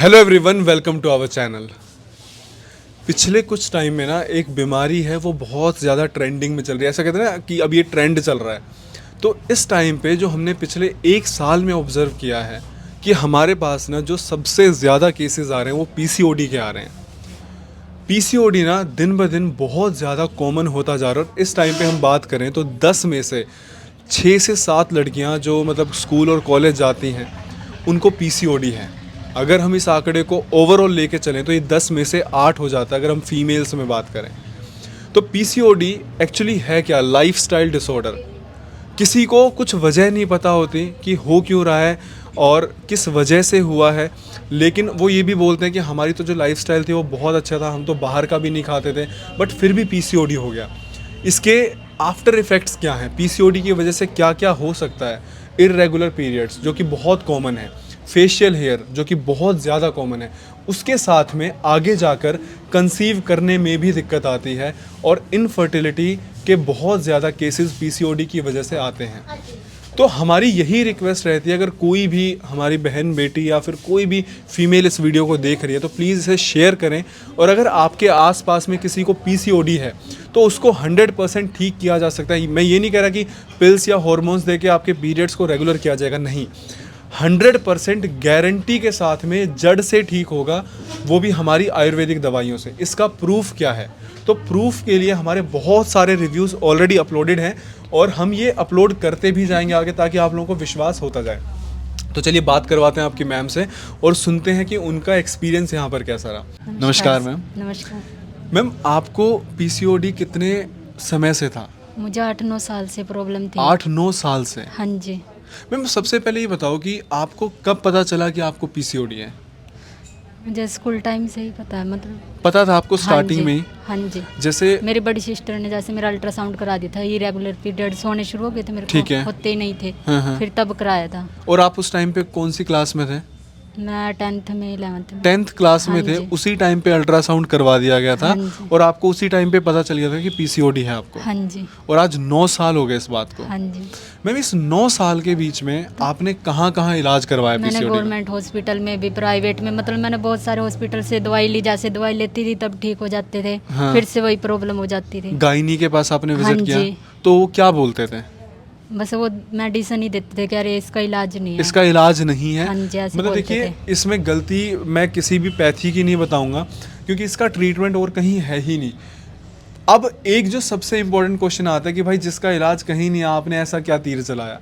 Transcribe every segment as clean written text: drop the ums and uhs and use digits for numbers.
Hello everyone, welcome to our channel. पिछले कुछ time में ना एक बीमारी है, वो बहुत ज़्यादा ट्रेंडिंग में चल रही है। ऐसा कहते हैं ना कि अब ये ट्रेंड चल रहा है। तो इस टाइम पे जो हमने पिछले एक साल में ऑब्ज़र्व किया है कि हमारे पास ना जो सबसे ज़्यादा केसेस आ रहे हैं वो पीसीओडी के आ रहे हैं। पीसीओडी ना दिन ब दिन बहुत ज़्यादा कॉमन होता जा रहा है। और इस टाइम पे हम बात करें तो 10 में से 6 से 7 लड़कियां जो मतलब स्कूल और कॉलेज जाती हैं उनको पीसीओडी है। अगर हम इस आंकड़े को ओवरऑल लेके चलें तो ये 10 में से 8 हो जाता है अगर हम फीमेल्स में बात करें। तो पीसीओडी एक्चुअली है क्या? Lifestyle disorder. किसी को कुछ वजह नहीं पता होती कि हो क्यों रहा है और किस वजह से हुआ है, लेकिन वो ये भी बोलते हैं कि हमारी तो जो लाइफस्टाइल थी वो बहुत अच्छा था, हम तो बाहर का भी नहीं खाते थे, बट फिर भी पीसीओडी हो गया। इसके आफ्टर इफ़ेक्ट्स क्या हैं? पीसीओडी की वजह से क्या क्या हो सकता है? इर्रेगुलर पीरियड्स जो कि बहुत कॉमन है, फेशियल हेयर जो कि बहुत ज़्यादा कॉमन है, उसके साथ में आगे जाकर कंसीव करने में भी दिक्कत आती है और इनफर्टिलिटी के बहुत ज़्यादा केसेस पीसीओडी की वजह से आते हैं। तो हमारी यही रिक्वेस्ट रहती है, अगर कोई भी हमारी बहन बेटी या फिर कोई भी फीमेल इस वीडियो को देख रही है तो प्लीज़ इसे शेयर करें। और अगर आपके आसपास में किसी को पीसीओडी है तो उसको 100% ठीक किया जा सकता है। मैं ये नहीं कह रहा कि पिल्स या हॉर्मोन्स देके आपके पीरियड्स को रेगुलर किया जाएगा, नहीं। 100% गारंटी के साथ में जड़ से ठीक होगा, वो भी हमारी आयुर्वेदिक दवाइयों से। इसका प्रूफ क्या है? तो प्रूफ के लिए हमारे बहुत सारे रिव्यूज़ ऑलरेडी अपलोडेड हैं और हम ये अपलोड करते भी जाएंगे आगे, ताकि आप लोगों को विश्वास होता जाए। तो चलिए बात करवाते हैं आपकी मैम से और सुनते हैं कि उनका एक्सपीरियंस यहाँ पर कैसा रहा। नमस्कार मैम। नमस्कार। मैम, आपको पीसीओडी कितने समय से था? मुझे 8-9 साल से प्रॉब्लम थी। 8-9 साल से? हाँ जी। मैम, सबसे पहले ये बताओ कि आपको कब पता चला कि आपको पीसीओडी है? मुझे स्कूल टाइम से ही पता है, मतलब पता था आपको स्टार्टिंग हाँ में ही? हाँ जी। जैसे मेरी बड़ी सिस्टर ने जैसे मेरा अल्ट्रासाउंड करा दिया था, इरेगुलर पीरियड्स होने शुरू हो गए थे मेरे को। ठीक है। होते ही नहीं थे। हाँ। फिर तब कराया था। और आप उस टाइम पे कौन सी क्लास में थे? मैं 10th में 11th में। 10th क्लास में हाँ थे, जी। उसी टाइम पे अल्ट्रासाउंड करवा दिया गया था हाँ जी। और आपको उसी टाइम पे पता चल गया था कि पीसीओडी है आपको। हाँ जी। और आज 9 साल हो गए इस बात को। हाँ जी। मैम, इस 9 साल के बीच में आपने कहाँ कहाँ इलाज करवाया मैंने पीसीओडी का? गवर्नमेंट हॉस्पिटल में भी, प्राइवेट में, मतलब मैंने बहुत सारे हॉस्पिटल से दवाई ली। जैसे दवाई लेती थी तब ठीक हो जाते थे। हाँ। फिर से वही प्रॉब्लम हो जाती थी। गायनी के पास आपने हाँ विजिट किया जी। तो वो क्या बोलते थे? बस वो मेडिसिन ही देते थे कि अरे इसका इलाज नहीं है। इसका इलाज नहीं है। हाँ जी, ऐसे मतलब बोलते देखिए, थे। इसमें गलती मैं किसी भी पैथी की नहीं बताऊंगा, क्योंकि इसका ट्रीटमेंट और कहीं है ही नहीं। अब एक जो सबसे इम्पोर्टेंट क्वेश्चन आता है कि भाई जिसका इलाज कहीं नहीं है, आपने ऐसा क्या तीर चलाया?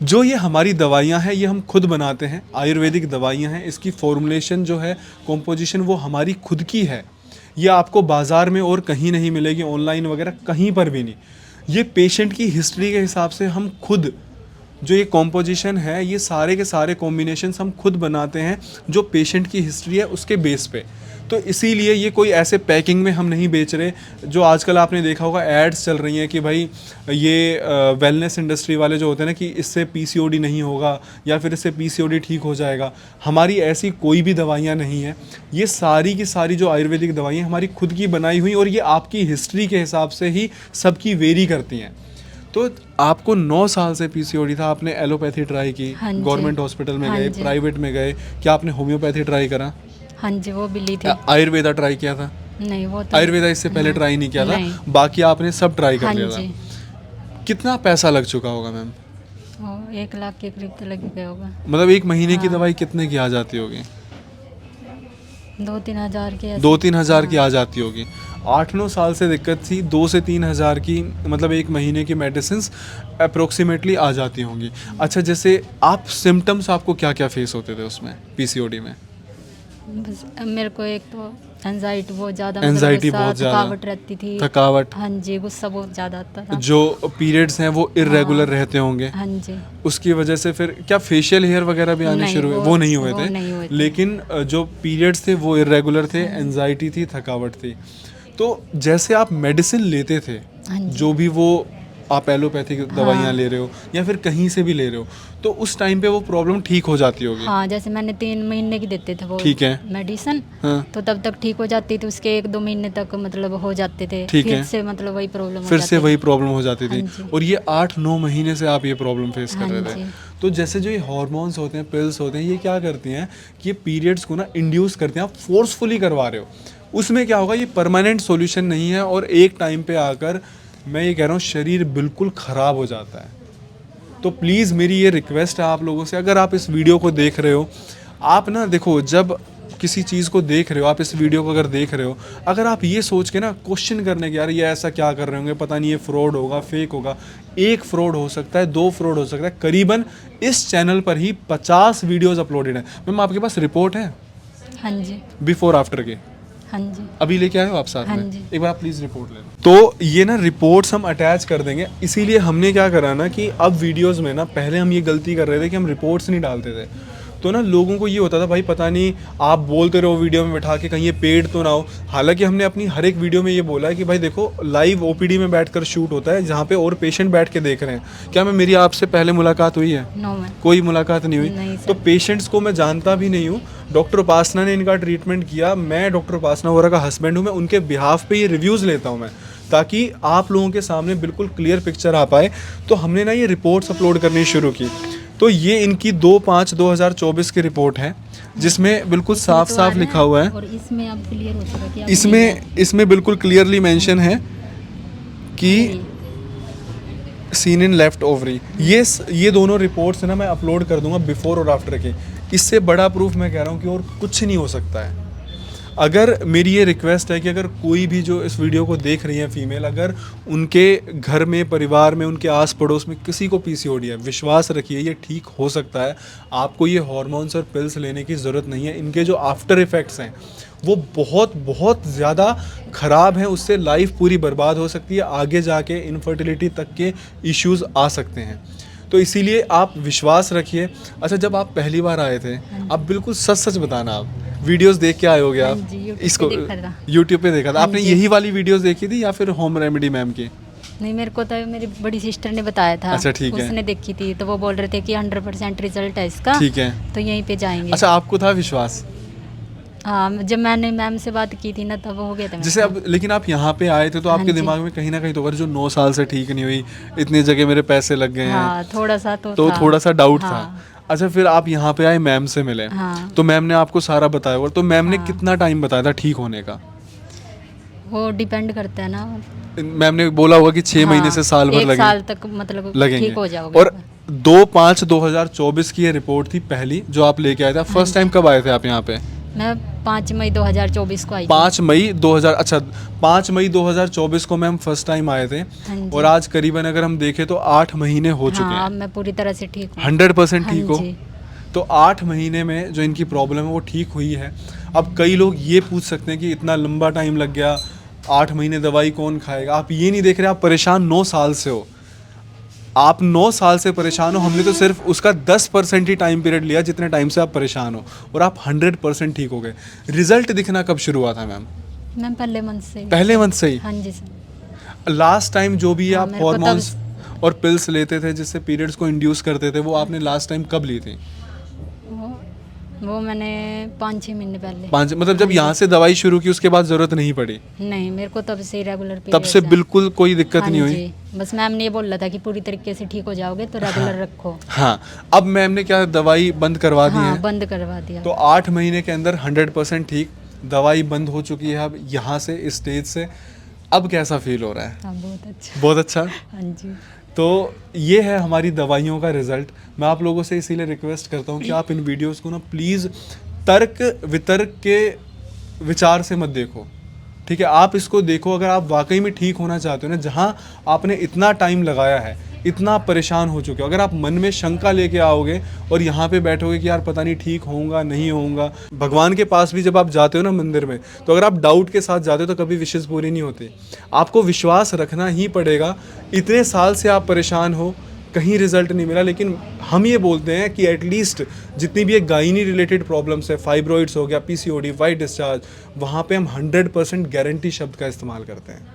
जो ये हमारी दवाइयाँ हैं ये हम खुद बनाते हैं, आयुर्वेदिक दवाइयाँ हैं। इसकी फॉर्मुलेशन जो है, कॉम्पोजिशन, वो हमारी खुद की है। ये आपको बाज़ार में और कहीं नहीं मिलेगी, ऑनलाइन वगैरह कहीं पर भी नहीं। ये पेशेंट की हिस्ट्री के हिसाब से हम खुद, जो ये कॉम्पोजिशन है, ये सारे के सारे कॉम्बिनेशंस हम खुद बनाते हैं, जो पेशेंट की हिस्ट्री है उसके बेस पे। तो इसीलिए ये कोई ऐसे पैकिंग में हम नहीं बेच रहे, जो आजकल आपने देखा होगा एड्स चल रही हैं कि भाई ये वेलनेस इंडस्ट्री वाले जो होते हैं ना कि इससे पीसीओडी नहीं होगा या फिर इससे पीसीओडी ठीक हो जाएगा। हमारी ऐसी कोई भी दवाइयाँ नहीं हैं। ये सारी की सारी जो आयुर्वेदिक दवाइयाँ हमारी खुद की बनाई हुई, और ये आपकी हिस्ट्री के हिसाब से ही सबकी वेरी करती हैं। तो आपको 9 साल से पीसीओडी था, आपने एलोपैथी ट्राई की, हाँ जी। गवर्नमेंट हॉस्पिटल में हाँ गए, जी। प्राइवेट में गए, क्या आपने होम्योपैथी ट्राई करा? हाँ जी, वो भी ली थी। आयुर्वेदा ट्राई किया था? नहीं, वो तो आयुर्वेदा इससे पहले ट्राई नहीं किया था, नहीं। बाकी आपने सब ट्राई कर हाँ लिया जी। था। कितना पैसा लग चुका होगा मैम? वो 1 लाख के करीब तो लग गया होगा। मतलब एक महीने की हाँ। दवाई कितने की आ जाती होगी? 2-3 हज़ार के ऐसे। 2-3 हज़ार की हाँ। आ जाती होगी। 8-9 साल से दिक्कत थी, 2 से 3 हज़ार की, मतलब एक महीने की मेडिसिन अप्रोक्सीमेटली आ जाती होंगी। अच्छा, जैसे आप सिम्टम्स आपको क्या क्या फेस होते थे उसमें पीसीओडी में? बस मेरे को एक तो एंजाइटी बहुत ज़्यादा, एंजाइटी बहुत ज़्यादा, थकावट रहती थी। थकावट, हाँ जी, गुस्सा बहुत ज़्यादा आता था। जो पीरियड्स हैं वो इरेगुलर हाँ। रहते होंगे, हाँ जी। उसकी वजह से फिर क्या फेशियल हेयर वगैरह भी आने नहीं, शुरू हुए? वो- वो नहीं हुए वो थे, नहीं हुए थे। लेकिन जो पीरियड्स थे वो इरेगुलर थे, एंजाइटी थी, थकावट थी। तो जैसे आप मेडिसिन लेते थे, हाँ जी। जो भी वो आप एलोपैथिक दवाइयाँ ले रहे हो या फिर कहीं से भी ले रहे हो, तो उस टाइम पे वो प्रॉब्लम ठीक हो जाती होगी। हाँ, जैसे मैंने 3 महीने की देते थे वो ठीक है। मेडिसिन, हाँ। तो तब तक ठीक हो जाती थी, उसके 1-2 महीने तक मतलब हो जाते थे, ठीक फिर है। से मतलब वही प्रॉब्लम फिर से वही प्रॉब्लम हो जाती थी। हाँ जी। और ये 8-9 महीने से आप ये प्रॉब्लम फेस कर हाँ रहे थे। जी। तो जैसे जो ये हार्मोन्स होते हैं, पिल्स होते हैं, ये क्या करती हैं कि ये पीरियड्स को ना इंड्यूस करते हैं, आप फोर्सफुली करवा रहे हो। उसमें क्या होगा, ये परमानेंट सॉल्यूशन नहीं है और एक टाइम पे आकर मैं ये कह रहा हूँ शरीर बिल्कुल ख़राब हो जाता है। तो प्लीज़ मेरी ये रिक्वेस्ट है आप लोगों से, अगर आप इस वीडियो को देख रहे हो, आप ना देखो, जब किसी चीज़ को देख रहे हो, आप इस वीडियो को अगर देख रहे हो, अगर आप ये सोच के ना क्वेश्चन करने के यार ये ऐसा क्या कर रहे होंगे, पता नहीं ये फ्रॉड होगा, फेक होगा, एक फ्रॉड हो सकता है, 2 फ्रॉड हो सकता है, करीबन इस चैनल पर ही 50 वीडियोज़ अपलोडेड हैं। मैम आपके पास रिपोर्ट है हाँ जी। बिफोर आफ्टर के? हाँ जी। अभी लेके आए हो आप साथ हाँ में? जी। एक बार प्लीज़ रिपोर्ट ले लो। तो ये ना रिपोर्ट्स हम अटैच कर देंगे, इसीलिए हमने क्या करा ना कि अब वीडियोस में ना, पहले हम ये गलती कर रहे थे कि हम रिपोर्ट्स नहीं डालते थे, तो ना लोगों को ये होता था भाई पता नहीं आप बोलते रहो वीडियो में बैठा के कहीं ये पेड तो ना हो। हालांकि हमने अपनी हर एक वीडियो में ये बोला है कि भाई देखो लाइव ओपीडी में बैठकर शूट होता है, जहाँ पे और पेशेंट बैठ के देख रहे हैं। क्या मैं मेरी आपसे पहले मुलाकात हुई है? No ma'am. कोई मुलाकात नहीं नहीं हुई। सर। तो पेशेंट्स को मैं जानता भी नहीं हूँ, डॉक्टर उपासना ने इनका ट्रीटमेंट किया, मैं डॉक्टर उपासना वोरा का हस्बैंड हूँ, मैं उनके बिहाफ पे ये रिव्यूज़ लेता हूँ मैं, ताकि आप लोगों के सामने बिल्कुल क्लियर पिक्चर आ पाए। तो हमने ना ये रिपोर्ट्स अपलोड करनी शुरू की। तो ये इनकी 2/5/2024 की रिपोर्ट है, जिसमें बिल्कुल साफ साफ लिखा हुआ है, और इसमें आप क्लियर हो सका कि आप इसमें बिल्कुल क्लियरली मेंशन है कि सीन इन लेफ्ट ओवरी। ये दोनों रिपोर्ट्स ना मैं अपलोड कर दूंगा बिफोर और आफ्टर के। इससे बड़ा प्रूफ मैं कह रहा हूँ कि और कुछ नहीं हो सकता है। अगर मेरी ये रिक्वेस्ट है कि अगर कोई भी जो इस वीडियो को देख रही है फीमेल, अगर उनके घर में, परिवार में, उनके आस पड़ोस में किसी को पीसीओडी है, विश्वास रखिए ये ठीक हो सकता है। आपको ये हार्मोन्स और पिल्स लेने की ज़रूरत नहीं है। इनके जो आफ्टर इफ़ेक्ट्स हैं वो बहुत बहुत ज़्यादा ख़राब हैं, उससे लाइफ पूरी बर्बाद हो सकती है, आगे जाके इनफर्टिलिटी तक के इश्यूज़ आ सकते हैं। तो इसीलिए आप विश्वास रखिए। अच्छा, जब आप पहली बार आए थे, आप बिल्कुल सच सच बताना, आप वीडियोस देख के आए होगे हाँ आप? जी, YouTube इसको पे देखा था। यूट्यूब पे देखा था हाँ आपने? जी। यही वाली वीडियोस देखी थी या फिर होम रेमेडी मैम की? नहीं, मेरे को तो मेरी बड़ी सिस्टर ने बताया था। अच्छा, ठीक है। उसने देखी थी, तो वो बोल रहे थे कि 100% रिजल्ट है इसका। ठीक है। तो यहीं पे जाएंगे। अच्छा, आपको था विश्वास? हाँ, जब मैंने मैम से बात की थी ना, तब हो गया था मेरे जैसे को। अब लेकिन आप यहाँ पे आए थे तो आपके हाँ जी। दिमाग में कहीं ना कहीं तो अगर जो 9 साल से ठीक नहीं हुई, इतनी जगह मेरे पैसे लग गए हैं, हाँ, थोड़ा सा तो था। थोड़ा सा डाउट था। हाँ। अच्छा, फिर आप यहाँ पे आए, मैम से मिले, हाँ। तो मैम ने आपको सारा बताया होगा। तो मैम ने हाँ। कितना टाइम बताया था ठीक होने का? वो डिपेंड करता है ना। मैम ने बोला होगा कि 6 महीने से साल भर 1 लगेंगे। साल तक मतलब लगेंगे। ठीक हो जाओगे। और 2/5/2024 की ये रिपोर्ट थी पहली जो आप लेके आए थे। फर्स्ट टाइम कब आए थे आप यहाँ पे? मैं 5 मई 2024 को आई थी। 5 मई 2000 अच्छा 5 मई 2024 को मैम फर्स्ट टाइम आए थे। हाँ जी। और आज करीबन अगर हम देखें तो 8 महीने हो चुके हाँ, हैं। अब मैं पूरी तरह से ठीक हूँ। 100% हाँ ठीक हो? जी। तो 8 महीने में जो इनकी प्रॉब्लम है वो ठीक हुई है। अब कई लोग ये पूछ सकते हैं कि इतना लंबा टाइम लग गया, 8 महीने दवाई कौन खाएगा? आप ये नहीं देख रहे, आप परेशान 9 साल से हो। आप 9 साल से परेशान हो, हमने तो सिर्फ उसका 10% ही टाइम पीरियड लिया जितने टाइम से आप परेशान हो, और आप 100% ठीक हो गए। रिजल्ट दिखना कब शुरू हुआ था मैम? मैम पहले मंथ से। पहले मंथ से ही? हाँ जी सर। लास्ट टाइम जो भी हाँ, आप मेरे को तब- हार्मोन्स और पिल्स लेते थे जिससे पीरियड्स को इंड्यूस करते थे, वो आपने लास्ट टाइम कब ली थी? वो मैंने 5-6 महीने पहले। 5 मतलब जब यहाँ से दवाई शुरू की उसके बाद ज़रूरत नहीं पड़ी? नहीं, मेरे को तब से रेगुलर तब से बिल्कुल कोई दिक्कत नहीं हुई? बस मैम ने ये बोला था कि पूरी तरीके से ठीक हो जाओगे तो रेगुलर रखो। हाँ। अब मैम ने क्या दवाई बंद करवा दी हाँ, है? बंद करवा दिया। तो 8 महीने के अंदर 100% ठीक, दवाई बंद हो चुकी है अब यहाँ से, इस स्टेज से। अब कैसा फील हो रहा है? हाँ, बहुत अच्छा। बहुत अच्छा। हाँ जी। तो ये है हमारी दवाइयों का रिजल्ट। मैं आप लोगों से इसीलिए रिक्वेस्ट करता हूँ कि आप इन वीडियोस को ना प्लीज़ तर्क वितर्क के विचार से मत देखो, ठीक है? आप इसको देखो अगर आप वाकई में ठीक होना चाहते हो ना, जहाँ आपने इतना टाइम लगाया है, इतना परेशान हो चुके हो, अगर आप मन में शंका लेके आओगे और यहाँ पे बैठोगे कि यार पता नहीं ठीक होऊंगा नहीं होऊंगा। भगवान के पास भी जब आप जाते हो ना मंदिर में, तो अगर आप डाउट के साथ जाते हो तो कभी विशेष पूरी नहीं होती। आपको विश्वास रखना ही पड़ेगा। इतने साल से आप परेशान हो, कहीं रिजल्ट नहीं मिला, लेकिन हम ये बोलते हैं कि एटलीस्ट जितनी भी एक गायनी रिलेटेड प्रॉब्लम्स है, फाइब्रॉइड्स हो गया, पीसीओडी, वाइट डिस्चार्ज, वहाँ पे हम 100% गारंटी शब्द का इस्तेमाल करते हैं।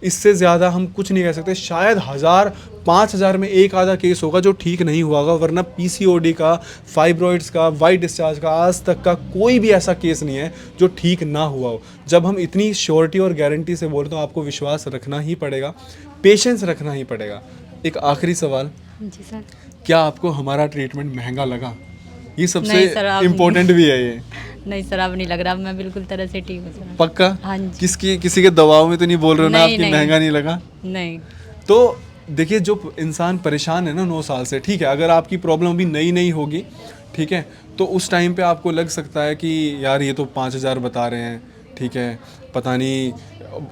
इससे ज़्यादा हम कुछ नहीं कह सकते। शायद 1000-5000 में एक आधा केस होगा जो ठीक नहीं हुआ होगा, वरना पीसीओडी का, फाइब्रॉइड्स का, वाइट डिस्चार्ज का आज तक का कोई भी ऐसा केस नहीं है जो ठीक ना हुआ हो। जब हम इतनी श्योरिटी और गारंटी से बोलते हैं, आपको विश्वास रखना ही पड़ेगा, पेशेंस रखना ही पड़ेगा। एक आखिरी सवाल, जी सर। क्या आपको हमारा ट्रीटमेंट महंगा लगा? ये सबसे नहीं सर, आप इम्पोर्टेंट भी है ये। नहीं सर, अब नहीं लग रहा, मैं बिल्कुल तरह से ठीक हूँ सर। पक्का? हाँ जी। किसी के दबाव में तो नहीं बोल रहे हो ना आप नहीं, कि नहीं। महंगा नहीं लगा? नहीं। तो देखिए, जो इंसान परेशान है ना 9 साल से, ठीक है, अगर आपकी प्रॉब्लम अभी नई नई होगी, ठीक है, तो उस टाइम पे आपको लग सकता है कि यार ये तो 5000 बता रहे हैं, ठीक है, पता नहीं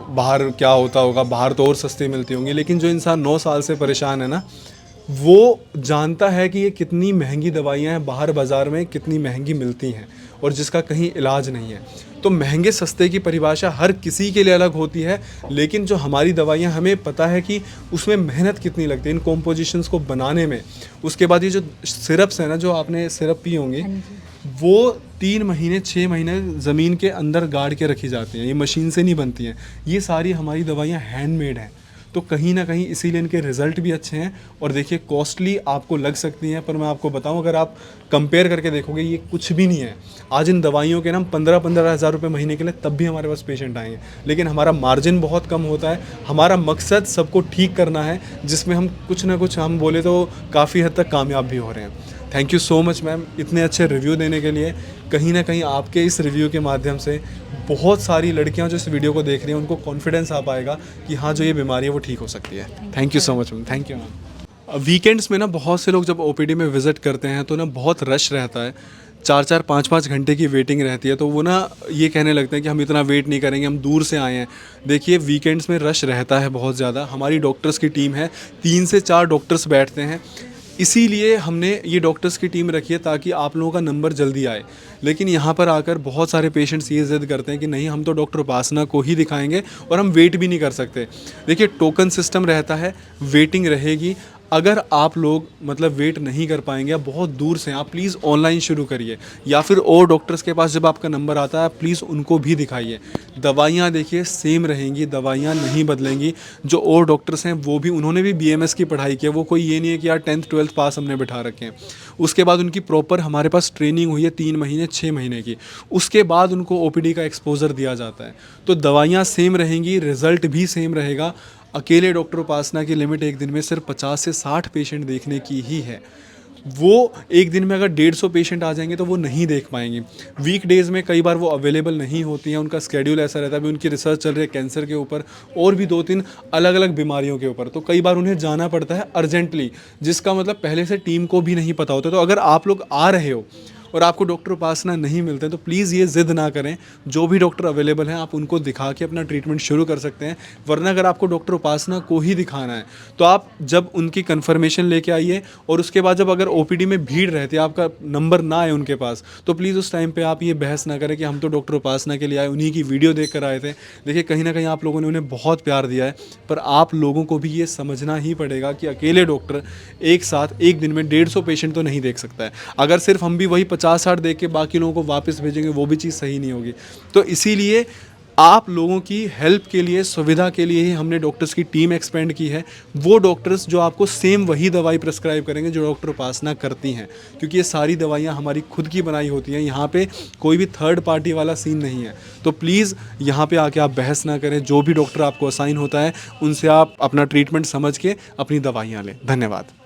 बाहर क्या होता होगा, बाहर तो और सस्ती मिलती होंगी। लेकिन जो इंसान 9 साल से परेशान है ना, वो जानता है कि ये कितनी महंगी दवाइयाँ हैं बाहर बाज़ार में, कितनी महंगी मिलती हैं और जिसका कहीं इलाज नहीं है। तो महंगे सस्ते की परिभाषा हर किसी के लिए अलग होती है, लेकिन जो हमारी दवाइयाँ, हमें पता है कि उसमें मेहनत कितनी लगती है इन कॉम्पोजिशंस को बनाने में। उसके बाद ये जो सिरप्स हैं ना, जो आपने सिरप पी होंगी, वो 3 महीने 6 महीने ज़मीन के अंदर गाड़ के रखी जाती हैं, ये मशीन से नहीं बनती हैं। ये सारी हमारी दवाइयाँ हैंडमेड हैं, तो कहीं ना कहीं इसीलिए इनके रिज़ल्ट भी अच्छे हैं। और देखिए, कॉस्टली आपको लग सकती हैं, पर मैं आपको बताऊं, अगर आप कंपेयर करके देखोगे, ये कुछ भी नहीं है। आज इन दवाइयों के ना 15-15 हज़ार रुपये महीने के लिए तब भी हमारे पास पेशेंट आएंगे, लेकिन हमारा मार्जिन बहुत कम होता है। हमारा मकसद सबको ठीक करना है, जिसमें हम कुछ ना कुछ, हम बोले तो काफ़ी हद तक कामयाब भी हो रहे हैं। Thank you so much ma'am, इतने अच्छे रिव्यू देने के लिए। कहीं ना कहीं आपके इस रिव्यू के माध्यम से बहुत सारी लड़कियां जो इस वीडियो को देख रही हैं, उनको कॉन्फिडेंस आ पाएगा कि हाँ, जो ये बीमारी है वो ठीक हो सकती है। Thank you so much ma'am. Thank you ma'am. Weekends में ना बहुत से लोग जब ओपीडी में विज़िट करते हैं तो ना बहुत रश रहता है, 4-4 5-5 घंटे की वेटिंग रहती है, तो वो ना ये कहने लगते हैं कि हम इतना वेट नहीं करेंगे, हम दूर से आए हैं। देखिए, वीकेंड्स में रश रहता है बहुत ज़्यादा। हमारी डॉक्टर्स की टीम है, 3 से 4 डॉक्टर्स बैठते हैं, इसीलिए हमने ये डॉक्टर्स की टीम रखी है ताकि आप लोगों का नंबर जल्दी आए। लेकिन यहाँ पर आकर बहुत सारे पेशेंट्स ये ज़िद करते हैं कि नहीं, हम तो डॉक्टर उपासना को ही दिखाएंगे और हम वेट भी नहीं कर सकते। देखिए, टोकन सिस्टम रहता है, वेटिंग रहेगी। अगर आप लोग मतलब वेट नहीं कर पाएंगे, आप बहुत दूर से हैं, आप प्लीज़ ऑनलाइन शुरू करिए, या फिर और डॉक्टर्स के पास जब आपका नंबर आता है, प्लीज़ उनको भी दिखाइए। दवाइयाँ देखिए सेम रहेंगी, दवाइयाँ नहीं बदलेंगी। जो और डॉक्टर्स हैं वो भी, उन्होंने भी बीएमएस की पढ़ाई की है, वो कोई ये नहीं है कि यार 10th 12th पास हमने बिठा रखे हैं। उसके बाद उनकी प्रॉपर हमारे पास ट्रेनिंग हुई है 3 महीने 6 महीने की, उसके बाद उनको ओपीडी का एक्सपोजर दिया जाता है। तो दवाइयाँ सेम रहेंगी, रिज़ल्ट भी सेम रहेगा। अकेले डॉक्टर उपासना की लिमिट एक दिन में सिर्फ 50 से 60 पेशेंट देखने की ही है। वो एक दिन में अगर 150 पेशेंट आ जाएंगे तो वो नहीं देख पाएंगे। वीकडेज़ में कई बार वो अवेलेबल नहीं होती हैं, उनका स्केड्यूल ऐसा रहता है। अभी उनकी रिसर्च चल रही है कैंसर के ऊपर और भी 2-3 अलग अलग बीमारियों के ऊपर, तो कई बार उन्हें जाना पड़ता है अर्जेंटली, जिसका मतलब पहले से टीम को भी नहीं पता होता। तो अगर आप लोग आ रहे हो और आपको डॉक्टर उपासना नहीं मिलते हैं, तो प्लीज़ ये ज़िद ना करें। जो भी डॉक्टर अवेलेबल हैं, आप उनको दिखा के अपना ट्रीटमेंट शुरू कर सकते हैं। वरना अगर आपको डॉक्टर उपासना को ही दिखाना है, तो आप जब उनकी कन्फर्मेशन लेके आइए, और उसके बाद जब अगर ओपीडी में भीड़ रहती है, आपका नंबर ना आए उनके पास, तो प्लीज़ उस टाइम पे आप ये बहस ना करें कि हम तो डॉक्टर उपासना के लिए आए, उन्हीं की वीडियो देख कर आए थे। देखिए, कहीं ना कहीं आप लोगों ने उन्हें बहुत प्यार दिया है, पर आप लोगों को भी ये समझना ही पड़ेगा कि अकेले डॉक्टर एक साथ एक दिन में 150 पेशेंट तो नहीं देख सकता है। अगर सिर्फ हम भी वही 50-60 देख के बाकी लोगों को वापस भेजेंगे, वो भी चीज़ सही नहीं होगी। तो इसीलिए आप लोगों की हेल्प के लिए, सुविधा के लिए ही हमने डॉक्टर्स की टीम एक्सपेंड की है। वो डॉक्टर्स जो आपको सेम वही दवाई प्रेस्क्राइब करेंगे जो डॉक्टर उपासना करती हैं, क्योंकि ये सारी दवाइयाँ हमारी खुद की बनाई होती हैं। यहाँ पे कोई भी थर्ड पार्टी वाला सीन नहीं है। तो प्लीज़ यहाँ पे आके आप बहस ना करें। जो भी डॉक्टर आपको असाइन होता है, उनसे आप अपना ट्रीटमेंट समझ के अपनी दवाइयाँ लें। धन्यवाद।